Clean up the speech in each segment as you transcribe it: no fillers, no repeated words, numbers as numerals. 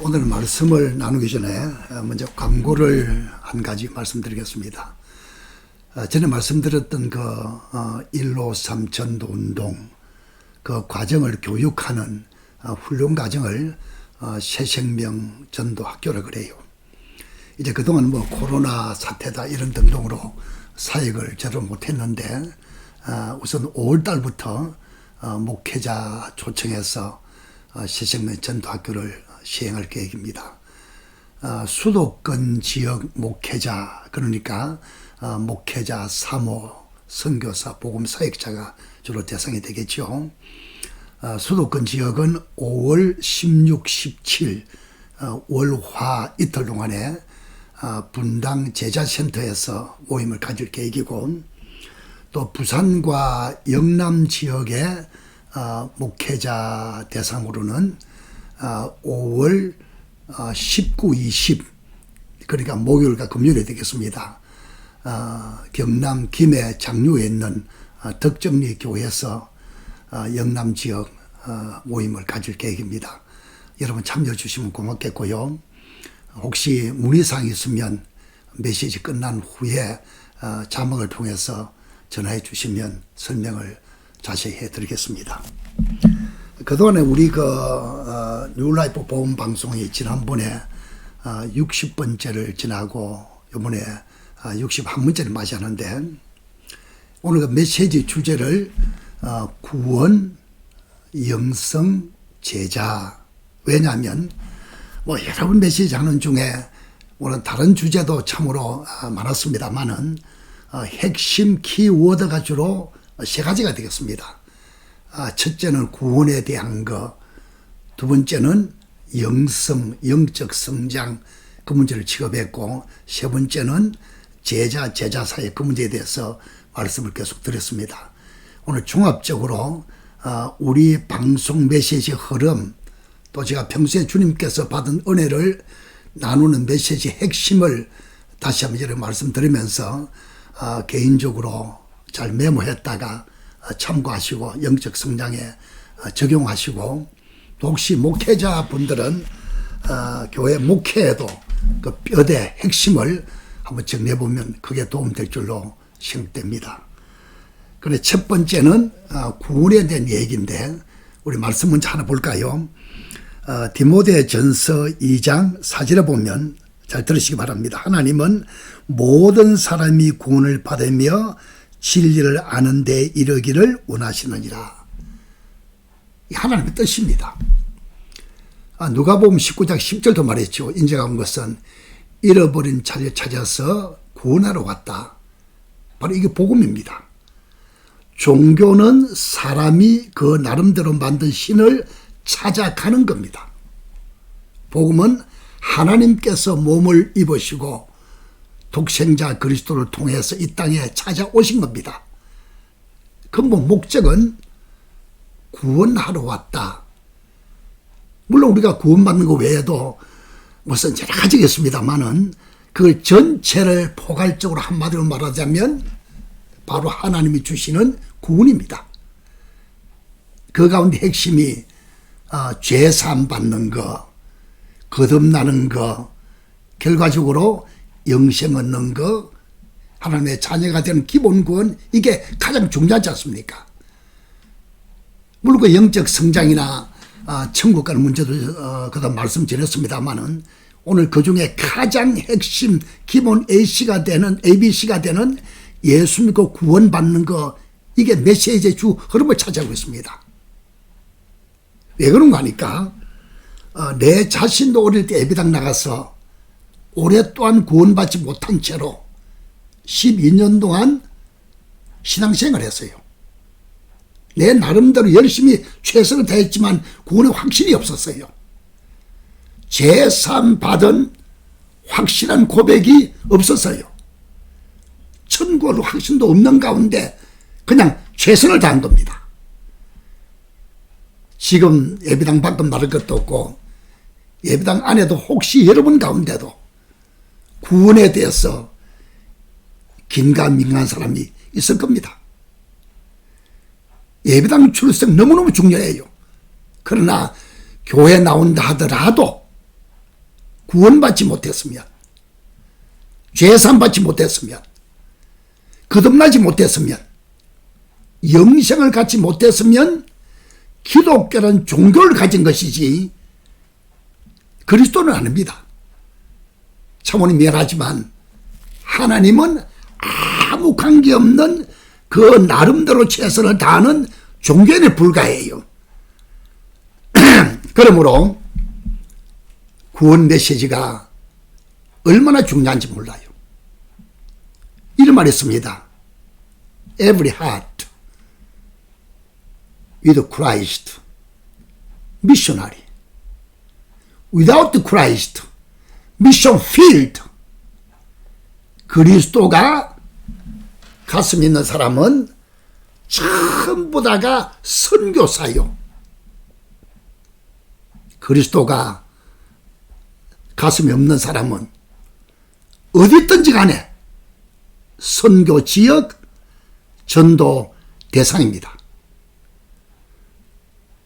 오늘 말씀을 나누기 전에 먼저 광고를 한 가지 말씀드리겠습니다. 전에 말씀드렸던 그 153 전도운동 그 과정을 교육하는 훈련 과정을 새생명 전도학교라 그래요. 이제 그동안 뭐 코로나 사태다 이런 등등으로 사역을 제대로 못했는데 우선 5월 달부터 목회자 초청해서 새생명 전도학교를 시행할 계획입니다. 수도권 지역 목회자, 그러니까 목회자, 사모, 선교사, 복음사역자가 주로 대상이 되겠죠. 수도권 지역은 5월 16, 17 월화 이틀 동안에 분당 제자센터에서 모임을 가질 계획이고, 또 부산과 영남 지역의 목회자 대상으로는 5월 19, 20 그러니까 목요일과 금요일이 되겠습니다. 경남 김해 장류에 있는 덕정리 교회에서 영남 지역 모임을 가질 계획입니다. 여러분 참여해 주시면 고맙겠고요. 혹시 문의사항이 있으면 메시지 끝난 후에 자막을 통해서 전화해 주시면 설명을 자세히 해드리겠습니다. 그동안에 우리 뉴라이프 보험 방송이 지난번에 60번째를 지나고 이번에 61번째를 맞이하는데, 오늘 그 메시지 주제를 구원, 영성, 제자. 왜냐하면 뭐 여러분 메시지 하는 중에 오늘 다른 주제도 참으로 많았습니다만은 핵심 키워드가 주로 세 가지가 되겠습니다. 첫째는 구원에 대한 거, 두 번째는 영성, 영적 성장 그 문제를 취급했고, 세 번째는 제자 사역 그 문제에 대해서 말씀을 계속 드렸습니다. 오늘 종합적으로 우리 방송 메시지 흐름, 또 제가 평소에 주님께서 받은 은혜를 나누는 메시지 핵심을 다시 한번 이렇게 말씀드리면서 개인적으로 잘 메모했다가 참고하시고 영적 성장에 적용하시고, 또 혹시 목회자분들은 교회 목회에도 그 뼈대 핵심을 한번 정리해보면 그게 도움될 줄로 생각됩니다. 그런데 첫 번째는 구원에 대한 얘기인데, 우리 말씀 먼저 하나 볼까요? 디모데전서 2장 4절에 보면 잘 들으시기 바랍니다. 하나님은 모든 사람이 구원을 받으며 진리를 아는 데 이르기를 원하시느니라. 이 하나님의 뜻입니다. 누가복음 19장 10절도 말했죠. 인자가 온 것은 잃어버린 자를 찾아서 구원하러 왔다. 바로 이게 복음입니다. 종교는 사람이 그 나름대로 만든 신을 찾아가는 겁니다. 복음은 하나님께서 몸을 입으시고 독생자 그리스도를 통해서 이 땅에 찾아오신 겁니다. 근본 목적은 구원하러 왔다. 물론 우리가 구원받는 것 외에도 무슨 여러 가지가 있습니다만은 그 전체를 포괄적으로 한마디로 말하자면 바로 하나님이 주시는 구원입니다. 그 가운데 핵심이 죄사함 받는 거, 거듭나는 거, 결과적으로 영생 얻는 거, 하나님의 자녀가 되는 기본 구원, 이게 가장 중요하지 않습니까? 물론 그 영적 성장이나 천국 가는 문제도 그다음 말씀드렸습니다만은, 오늘 그 중에 가장 핵심 기본 ABC가 되는 예수 믿고 구원받는 거, 이게 메시지의 주 흐름을 차지하고 있습니다. 왜 그런가 하니까 내 자신도 어릴 때 예배당 나가서 오랫동안 구원받지 못한 채로 12년 동안 신앙생활을 했어요. 내 나름대로 열심히 최선을 다했지만 구원의 확신이 없었어요. 제사함 받은 확실한 고백이 없었어요. 천국을 확신도 없는 가운데 그냥 최선을 다한 겁니다. 지금 예배당 밖은 말할 것도 없고, 예배당 안에도 혹시 여러분 가운데도 구원에 대해서 긴가민가한 사람이 있을 겁니다. 예배당 출석 너무너무 중요해요. 그러나 교회 나온다 하더라도 구원받지 못했으면, 죄산받지 못했으면, 거듭나지 못했으면, 영생을 갖지 못했으면 기독교는 종교를 가진 것이지 그리스도는 아닙니다. 차원이 미안하지만 하나님은 아무 관계없는 그 나름대로 최선을 다하는 종교에 불과해요. 그러므로 구원 메시지가 얼마나 중요한지 몰라요. 이런 말이 있습니다. Every heart with Christ, missionary. Without Christ, mission failed. 그리스도가 가슴 있는 사람은 전부 다가 선교사요. 그리스도가 가슴이 없는 사람은 어디 있든지 간에 선교 지역, 전도 대상입니다.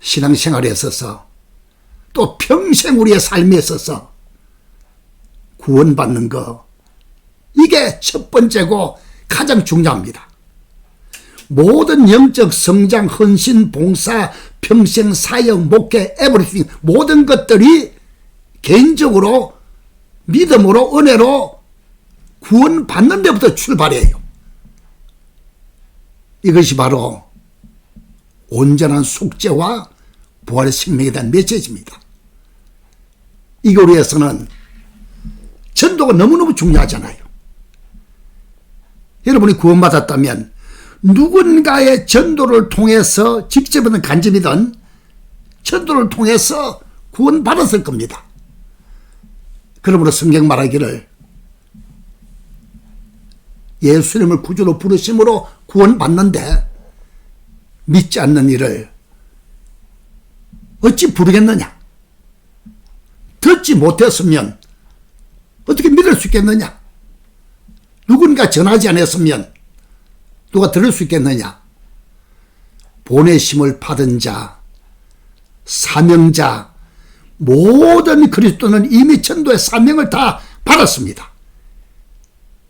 신앙생활에 있어서 또 평생 우리의 삶에 있어서 구원받는 거, 이게 첫 번째고 가장 중요합니다. 모든 영적 성장, 헌신, 봉사, 평생 사역, 목회, 에브리띵 모든 것들이 개인적으로 믿음으로 은혜로 구원받는 데부터 출발해요. 이것이 바로 온전한 속죄와 부활의 생명에 대한 메시지입니다. 이걸 위해서는 전도가 너무너무 중요하잖아요. 여러분이 구원받았다면 누군가의 전도를 통해서 직접이든 간접이든 전도를 통해서 구원받았을 겁니다. 그러므로 성경 말하기를 예수님을 구주로 부르심으로 구원받는데 믿지 않는 이를 어찌 부르겠느냐? 듣지 못했으면 어떻게 믿을 수 있겠느냐? 누군가 전하지 않았으면 누가 들을 수 있겠느냐? 보내심을 받은 자, 사명자, 모든 그리스도는 이미 전도의 사명을 다 받았습니다.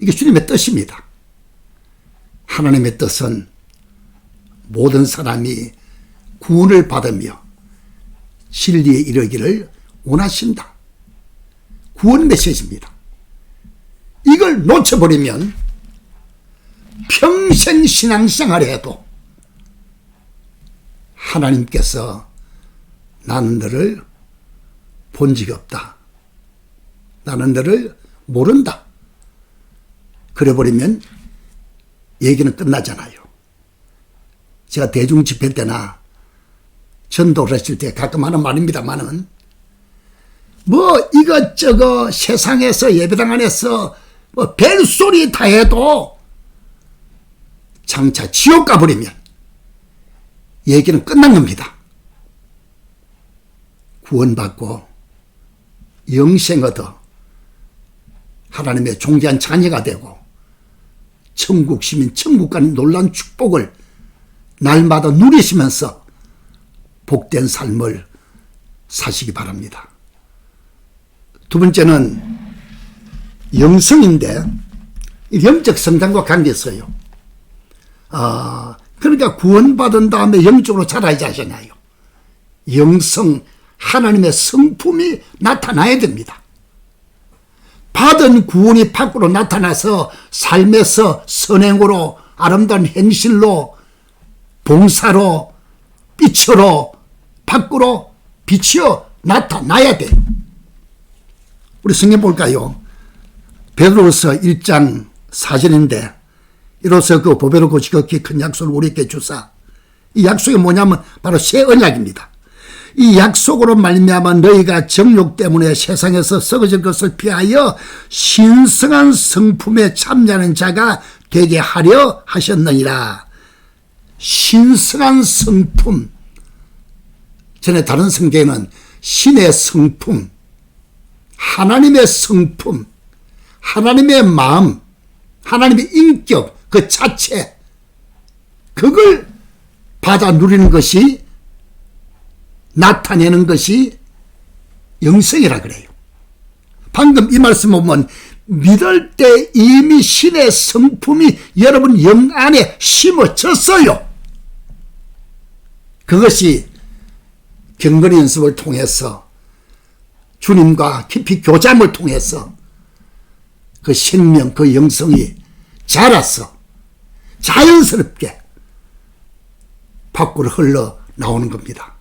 이게 주님의 뜻입니다. 하나님의 뜻은 모든 사람이 구원을 받으며 진리에 이르기를 원하신다. 구원 메시지입니다. 이걸 놓쳐버리면 평생 신앙생활을 해도 하나님께서 나는 너를 본 적이 없다. 나는 너를 모른다. 그래버리면 얘기는 끝나잖아요. 제가 대중 집회 때나 전도를 했을 때 가끔 하는 말입니다만은 뭐 이것저것 세상에서 예배당 안에서 뭐 벨소리 다 해도 장차 지옥 가버리면 얘기는 끝난 겁니다. 구원받고 영생 얻어 하나님의 존귀한 자녀가 되고 천국 시민, 천국 가는 놀라운 축복을 날마다 누리시면서 복된 삶을 사시기 바랍니다. 두 번째는 영성인데 영적 성장과 관계 있어요. 그러니까 구원받은 다음에 영적으로 자라야지 하잖아요. 영성, 하나님의 성품이 나타나야 됩니다. 받은 구원이 밖으로 나타나서 삶에서 선행으로 아름다운 행실로 봉사로 빛으로 밖으로 비치어 나타나야 돼. 우리 성경 볼까요? 베드로서 1장 4절인데 이로써 그 보배롭고 지극히 큰 약속을 우리에게 주사. 이 약속이 뭐냐면 바로 새 언약입니다. 이 약속으로 말미암아 너희가 정욕 때문에 세상에서 썩어질 것을 피하여 신성한 성품에 참여하는 자가 되게 하려 하셨느니라. 신성한 성품. 전에 다른 성경에는 신의 성품, 하나님의 성품, 하나님의 마음, 하나님의 인격 그 자체, 그걸 받아 누리는 것이, 나타내는 것이 영성이라 그래요. 방금 이 말씀 보면 믿을 때 이미 신의 성품이 여러분 영 안에 심어졌어요. 그것이 경건 연습을 통해서 주님과 깊이 교감을 통해서 그 생명, 그 영성이 자라서 자연스럽게 밖으로 흘러나오는 겁니다.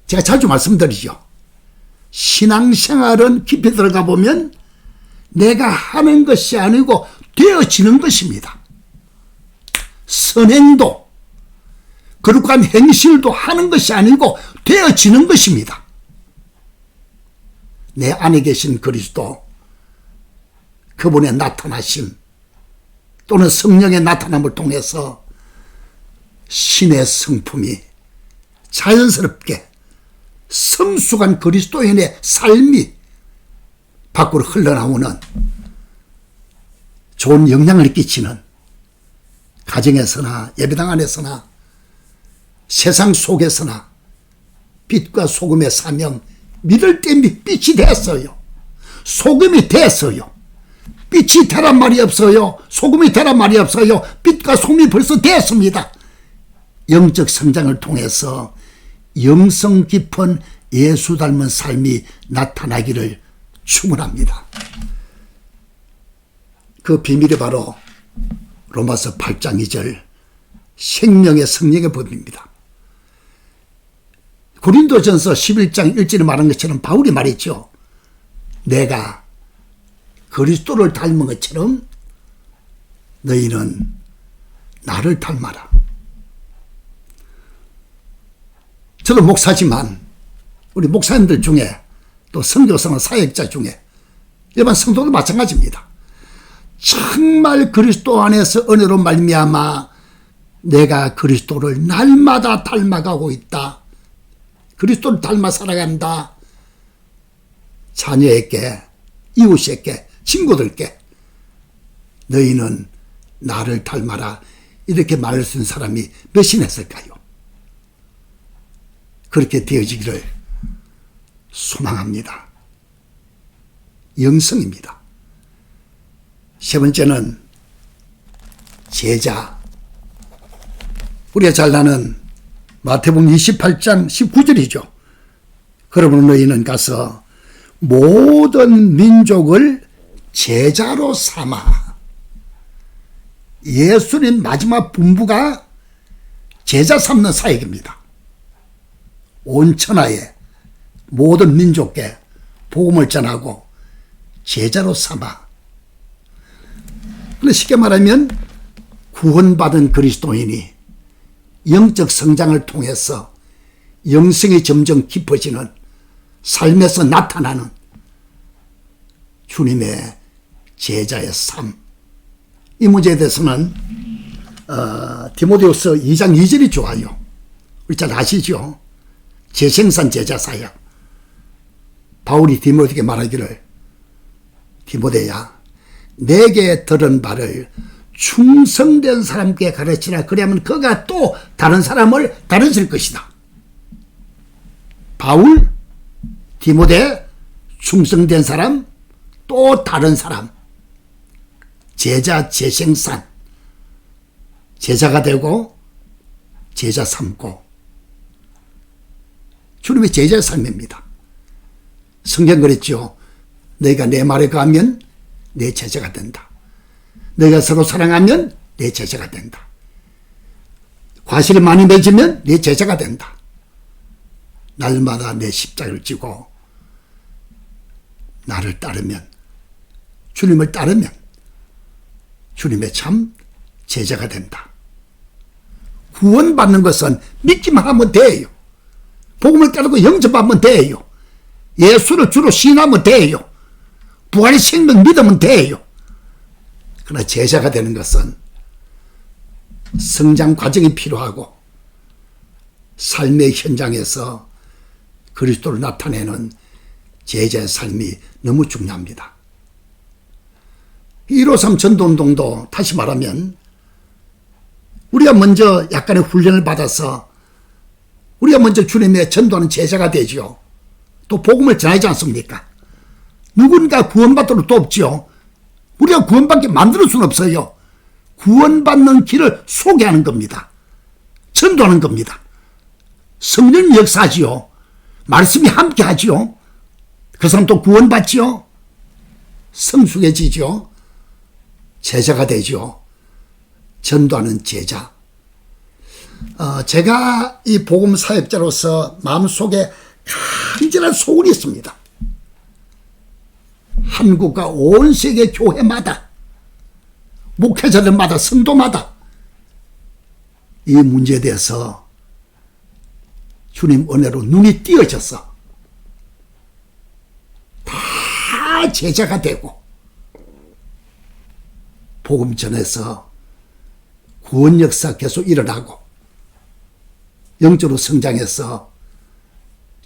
제가 자주 말씀드리죠. 신앙생활은 깊이 들어가 보면 내가 하는 것이 아니고 되어지는 것입니다. 선행도 거룩한 행실도 하는 것이 아니고 되어지는 것입니다. 내 안에 계신 그리스도, 그분의 나타나심 또는 성령의 나타남을 통해서 신의 성품이 자연스럽게 성숙한 그리스도인의 삶이 밖으로 흘러나오는 좋은 영향을 끼치는 가정에서나 예배당 안에서나 세상 속에서나 빛과 소금의 사명, 믿을 때 빛이 됐어요. 소금이 됐어요. 빛이 되란 말이 없어요. 소금이 되란 말이 없어요. 빛과 소금이 벌써 됐습니다. 영적 성장을 통해서 영성 깊은 예수 닮은 삶이 나타나기를 축원합니다. 그 비밀이 바로 로마서 8장 2절 생명의 성령의 법입니다. 고린도전서 11장 1절에 말한 것처럼 바울이 말했죠. 내가 그리스도를 닮은 것처럼 너희는 나를 닮아라. 저도 목사지만 우리 목사님들 중에 또 선교사나 사역자 중에 일반 성도도 마찬가지입니다. 정말 그리스도 안에서 은혜로 말미암아 내가 그리스도를 날마다 닮아가고 있다. 그리스도를 닮아 살아간다. 자녀에게, 이웃에게, 친구들께 너희는 나를 닮아라. 이렇게 말할 수 있는 사람이 몇이나 있을까요? 그렇게 되어지기를 소망합니다. 영성입니다. 세 번째는 제자. 우리가 잘 아는 마태복음 28장 19절이죠. 그러므로 너희는 가서 모든 민족을 제자로 삼아. 예수님 마지막 분부가 제자 삼는 사역입니다. 온 천하에 모든 민족께 복음을 전하고 제자로 삼아. 쉽게 말하면 구원받은 그리스도인이 영적 성장을 통해서 영성이 점점 깊어지는 삶에서 나타나는 주님의 제자의 삶. 이 문제에 대해서는 디모데후서 2장 2절이 좋아요. 우리 잘 아시죠? 재생산 제자 사역. 바울이 디모데에게 말하기를 디모데야 내게 들은 바를 충성된 사람께 가르치라. 그러면 그가 또 다른 사람을 가르칠 것이다. 바울, 디모데, 충성된 사람, 또 다른 사람. 제자 재생산. 제자가 되고 제자 삼고. 주님의 제자의 삶입니다. 성경 그랬죠. 너희가 내 말에 가면 내 제자가 된다. 너희가 서로 사랑하면 내 제자가 된다. 과실을 많이 맺으면 내 제자가 된다. 날마다 내 십자가를 지고 나를 따르면, 주님을 따르면 주님의 참 제자가 된다. 구원받는 것은 믿기만 하면 돼요. 복음을 따르고 영접하면 돼요. 예수를 주로 신하면 돼요. 부활의 생명 믿으면 돼요. 그러나 제자가 되는 것은 성장 과정이 필요하고 삶의 현장에서 그리스도를 나타내는 제자의 삶이 너무 중요합니다. 153 전도운동도 다시 말하면 우리가 먼저 약간의 훈련을 받아서 우리가 먼저 주님의 전도하는 제자가 되죠. 또 복음을 전하지 않습니까? 누군가 구원받도록 돕지요. 우리가 구원받게 만들 수는 없어요. 구원받는 길을 소개하는 겁니다. 전도하는 겁니다. 성령 역사하지요. 말씀이 함께 하지요. 그 사람 또 구원받지요. 성숙해지죠. 제자가 되죠. 전도하는 제자. 제가 이 복음 사역자로서 마음속에 간절한 소원이 있습니다. 한국과 온 세계 교회마다, 목회자들마다, 성도마다 이 문제에 대해서 주님 은혜로 눈이 띄어져서 다 제자가 되고 복음 전해서 구원 역사 계속 일어나고 영적으로 성장해서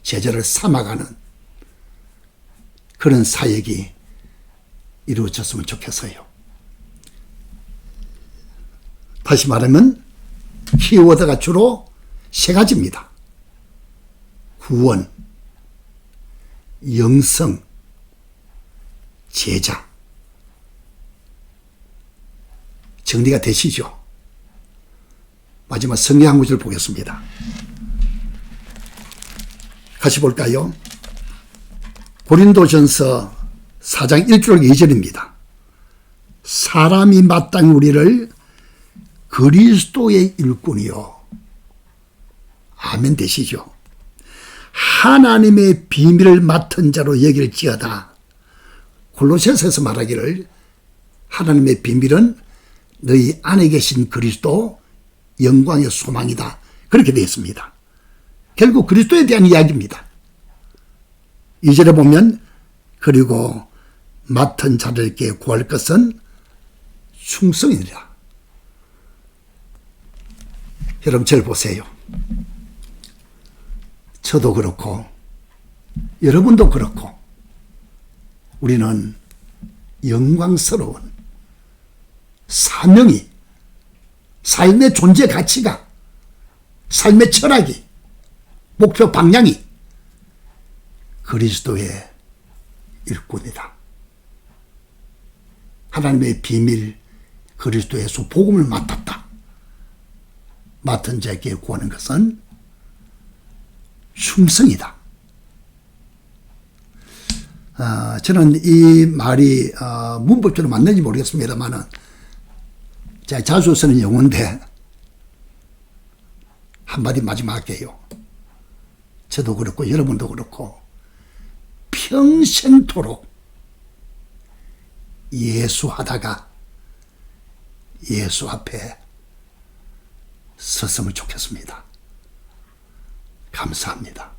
제자를 삼아가는 그런 사역이 이루어졌으면 좋겠어요. 다시 말하면 키워드가 주로 세 가지입니다. 구원, 영성, 제자. 정리가 되시죠? 마지막 성경 한 구절 보겠습니다. 같이 볼까요? 고린도전서 4장 1절 2절입니다. 사람이 마땅히 우리를 그리스도의 일꾼이요. 아멘 되시죠? 하나님의 비밀을 맡은 자로 여길지어다. 골로새서에서 말하기를 하나님의 비밀은 너희 안에 계신 그리스도 영광의 소망이다. 그렇게 되어 있습니다. 결국 그리스도에 대한 이야기입니다. 2절에 보면 그리고 맡은 자들에게 구할 것은 충성이니라. 여러분 저를 보세요. 저도 그렇고 여러분도 그렇고 우리는 영광스러운 사명이, 삶의 존재 가치가, 삶의 철학이, 목표 방향이 그리스도의 일꾼이다. 하나님의 비밀 그리스도의 수 복음을 맡았다. 맡은 자에게 구하는 것은 충성이다. 저는 이 말이 문법적으로 맞는지 모르겠습니다만은 제가 자주 쓰는 용어인데 한마디 마지막 할게요. 저도 그렇고 여러분도 그렇고 평생토록 예수하다가 예수 앞에 섰으면 좋겠습니다. 감사합니다.